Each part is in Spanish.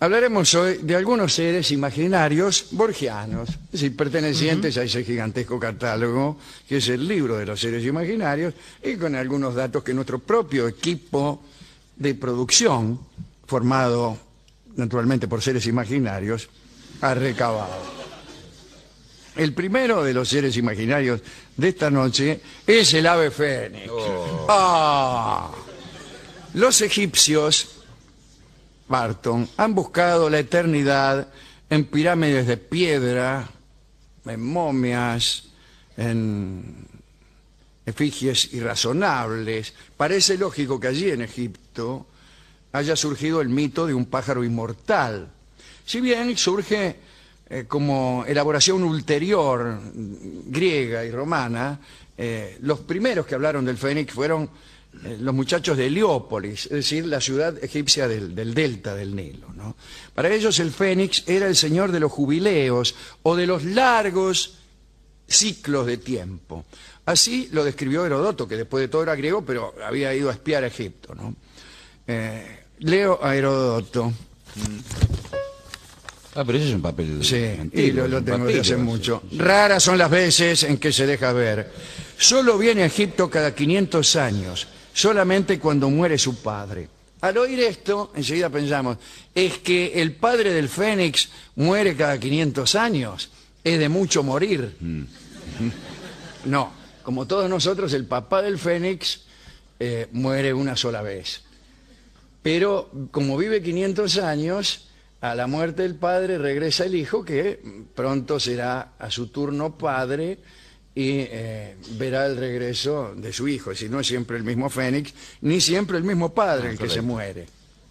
Hablaremos hoy de algunos seres imaginarios borgianos, es decir, pertenecientes a ese gigantesco catálogo que es el libro de los seres imaginarios, y con algunos datos que nuestro propio equipo de producción, formado naturalmente por seres imaginarios, ha recabado. El primero de los seres imaginarios de esta noche es el ave fénix. Los egipcios, Barton, han buscado la eternidad en pirámides de piedra, en momias, en efigies irrazonables. Parece lógico que allí en Egipto haya surgido el mito de un pájaro inmortal. Si bien surge como elaboración ulterior griega y romana, los primeros que hablaron del fénix fueron los muchachos de Heliópolis, es decir, la ciudad egipcia del delta del Nilo, ¿no? Para ellos el fénix era el señor de los jubileos o de los largos ciclos de tiempo. Así lo describió Herodoto, que después de todo era griego, pero había ido a espiar a Egipto, ¿no? Leo a Herodoto. Pero ese es un papel antiguo, y lo tengo papiro, de hace mucho. Raras son las veces en que se deja ver. Solo viene a Egipto cada 500 años, solamente cuando muere su padre. Al oír esto, enseguida pensamos, ¿es que el padre del fénix muere cada 500 años? ¿Es de mucho morir? No, como todos nosotros, el papá del fénix muere una sola vez. Pero como vive 500 años, a la muerte del padre regresa el hijo, que pronto será a su turno padre y verá el regreso de su hijo. Es decir, no es siempre el mismo fénix, ni siempre el mismo padre el que se muere.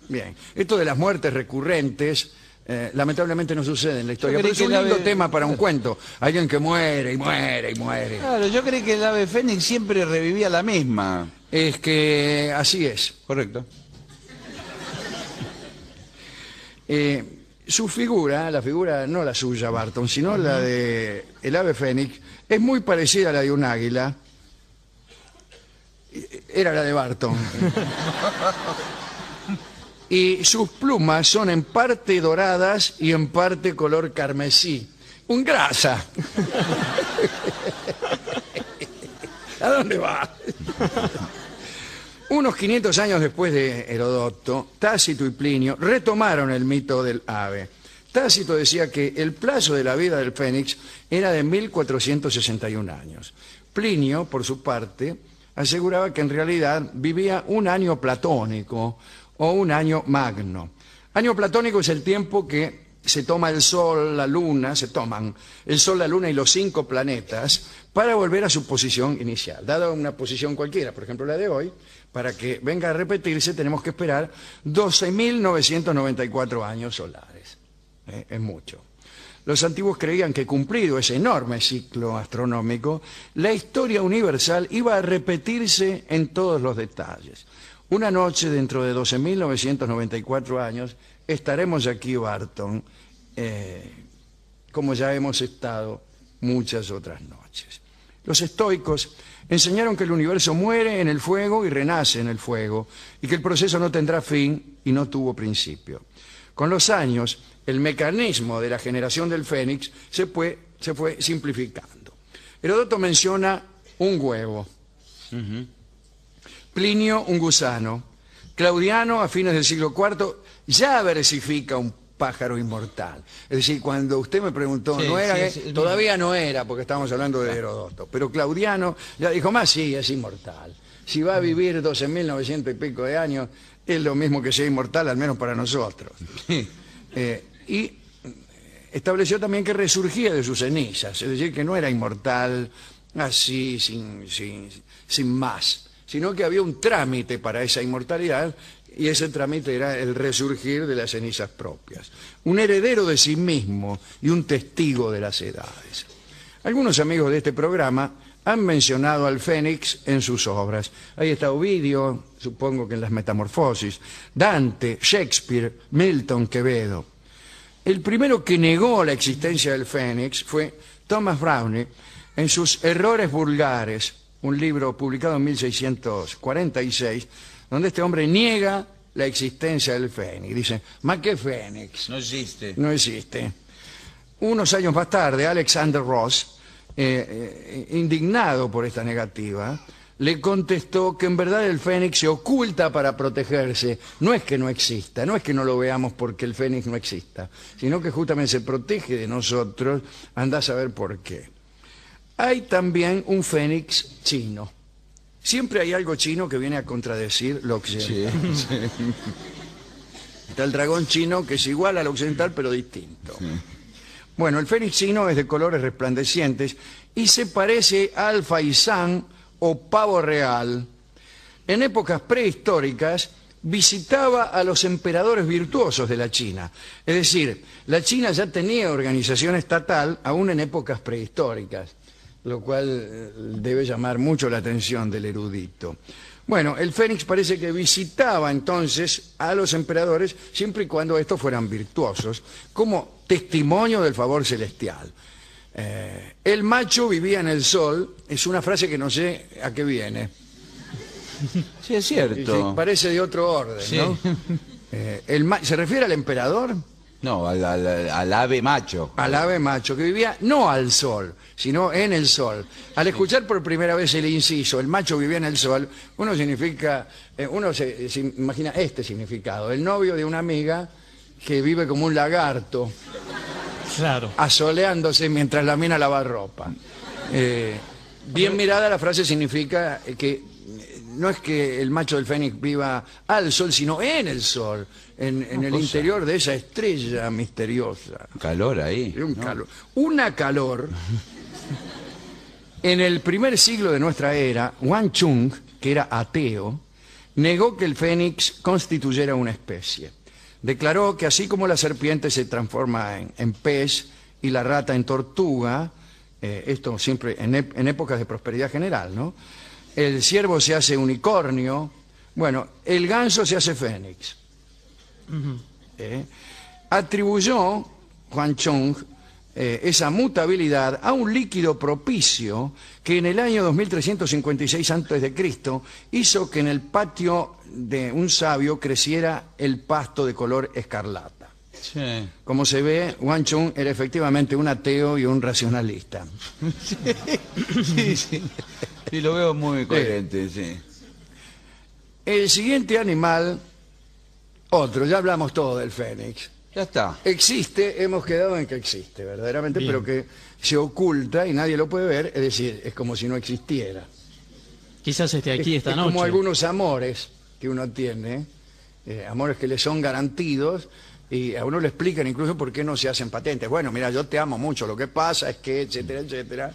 Bien, esto de las muertes recurrentes lamentablemente no sucede en la historia, pero es un lindo tema para un cuento. Alguien que muere y muere y muere. Claro, yo creí que el ave fénix siempre revivía la misma. Es que así es. Correcto. Su figura, la figura no la suya, Barton, sino la de el ave fénix, es muy parecida a la de un águila. Era la de Barton. Y sus plumas son en parte doradas y en parte color carmesí. Un grasa. ¿A dónde va? Unos 500 años después de Herodoto, Tácito y Plinio retomaron el mito del ave. Tácito decía que el plazo de la vida del fénix era de 1461 años. Plinio, por su parte, aseguraba que en realidad vivía un año platónico o un año magno. Año platónico es el tiempo que se toma el Sol, la Luna, se toman el Sol, la Luna y los 5 planetas para volver a su posición inicial. Dada una posición cualquiera, por ejemplo la de hoy, para que venga a repetirse tenemos que esperar 12.994 años solares. Es mucho. Los antiguos creían que cumplido ese enorme ciclo astronómico, la historia universal iba a repetirse en todos los detalles. Una noche, dentro de 12.994 años, estaremos aquí, Barton, como ya hemos estado muchas otras noches. Los estoicos enseñaron que el universo muere en el fuego y renace en el fuego, y que el proceso no tendrá fin y no tuvo principio. Con los años, el mecanismo de la generación del fénix se fue simplificando. Herodoto menciona un huevo, Plinio un gusano, Claudiano a fines del siglo IV ya versifica un pájaro inmortal. Es decir, cuando usted me preguntó, todavía no era, porque estábamos hablando de Herodoto, pero Claudiano ya dijo, más sí, es inmortal. Si va a vivir 12.900 y pico de años, es lo mismo que sea inmortal, al menos para nosotros. Y estableció también que resurgía de sus cenizas, es decir, que no era inmortal así, sin más, sino que había un trámite para esa inmortalidad, y ese trámite era el resurgir de las cenizas propias. Un heredero de sí mismo y un testigo de las edades. Algunos amigos de este programa han mencionado al fénix en sus obras. Ahí está Ovidio, supongo que en las Metamorfosis, Dante, Shakespeare, Milton, Quevedo. El primero que negó la existencia del fénix fue Thomas Browne en sus Errores vulgares, un libro publicado en 1646, donde este hombre niega la existencia del fénix. Dicen, ¿ma qué fénix? No existe. No existe. Unos años más tarde, Alexander Ross, indignado por esta negativa, le contestó que en verdad el fénix se oculta para protegerse. No es que no exista, no es que no lo veamos porque el fénix no exista, sino que justamente se protege de nosotros, anda a saber por qué. Hay también un fénix chino. Siempre hay algo chino que viene a contradecir lo occidental. Sí, sí. Está el dragón chino que es igual al occidental pero distinto. Sí. Bueno, el fénix chino es de colores resplandecientes y se parece al faisán o pavo real. En épocas prehistóricas visitaba a los emperadores virtuosos de la China. Es decir, la China ya tenía organización estatal aún en épocas prehistóricas, lo cual debe llamar mucho la atención del erudito. Bueno, el fénix parece que visitaba entonces a los emperadores siempre y cuando estos fueran virtuosos, como testimonio del favor celestial. El macho vivía en el sol, es una frase que no sé a qué viene. Sí, es cierto. Sí, parece de otro orden, sí. ¿No? ¿Se refiere al emperador? No, al ave macho. Al ave macho, que vivía no al sol, sino en el sol. Al escuchar por primera vez el inciso, el macho vivía en el sol, uno se imagina este significado, el novio de una amiga que vive como un lagarto. Claro. Asoleándose mientras la mina lava ropa. Bien mirada la frase significa que no es que el macho del fénix viva al sol, sino en el sol, en el interior de esa estrella misteriosa. Calor ahí. Calor. Una calor. En el primer siglo de nuestra era, Wang Chung, que era ateo, negó que el fénix constituyera una especie. Declaró que así como la serpiente se transforma en pez y la rata en tortuga, esto siempre en épocas de prosperidad general, ¿no? El ciervo se hace unicornio, bueno, el ganso se hace fénix. Atribuyó Juan Chung esa mutabilidad a un líquido propicio que en el año 2356 a.C. hizo que en el patio de un sabio creciera el pasto de color escarlata. Sí. Como se ve, Wang Chung era efectivamente un ateo y un racionalista. Sí, sí. Sí, lo veo muy coherente, sí. El siguiente animal, otro, ya hablamos todo del fénix. Ya está. Existe, hemos quedado en que existe, verdaderamente, bien, pero que se oculta y nadie lo puede ver, es decir, es como si no existiera. Quizás esté aquí esta noche. Como algunos amores que uno tiene, amores que le son garantidos, y a uno le explican incluso por qué no se hacen patentes. Bueno, mira, yo te amo mucho, lo que pasa es que, etcétera, etcétera.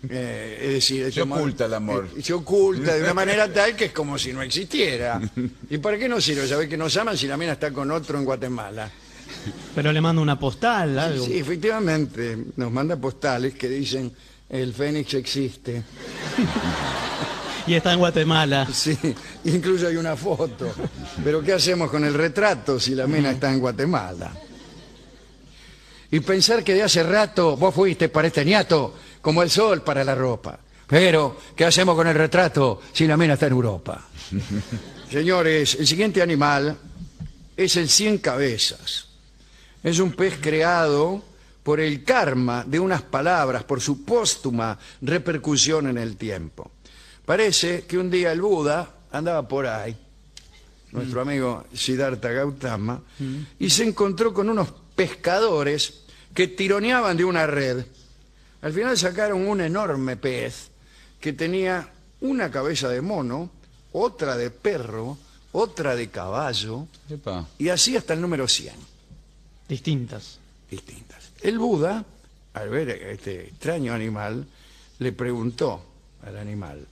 Es decir, se oculta el amor. Se oculta de una manera tal que es como si no existiera. ¿Y para qué no sirve saber que nos aman si la mina está con otro en Guatemala? Pero le manda una postal, algo. Sí, efectivamente, nos manda postales que dicen, el fénix existe. Y está en Guatemala. Sí, incluso hay una foto. Pero ¿qué hacemos con el retrato si la mina está en Guatemala? Y pensar que de hace rato vos fuiste para este ñato como el sol para la ropa. Pero, ¿qué hacemos con el retrato si la mina está en Europa? Señores, el siguiente animal es el 100 cabezas. Es un pez creado por el karma de unas palabras, por su póstuma repercusión en el tiempo. Parece que un día el Buda andaba por ahí, nuestro amigo Siddhartha Gautama, y se encontró con unos pescadores que tironeaban de una red. Al final sacaron un enorme pez que tenía una cabeza de mono, otra de perro, otra de caballo, Epa. Y así hasta el número 100. Distintas. El Buda, al ver este extraño animal, le preguntó al animal,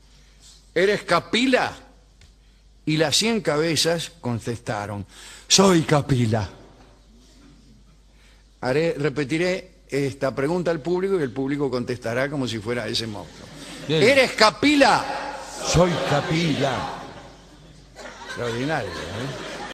¿eres Kapila? Y las 100 cabezas contestaron, soy Kapila. Repetiré esta pregunta al público y el público contestará como si fuera ese monstruo. Bien. ¿Eres Kapila? Soy Kapila. Extraordinario, ¿eh?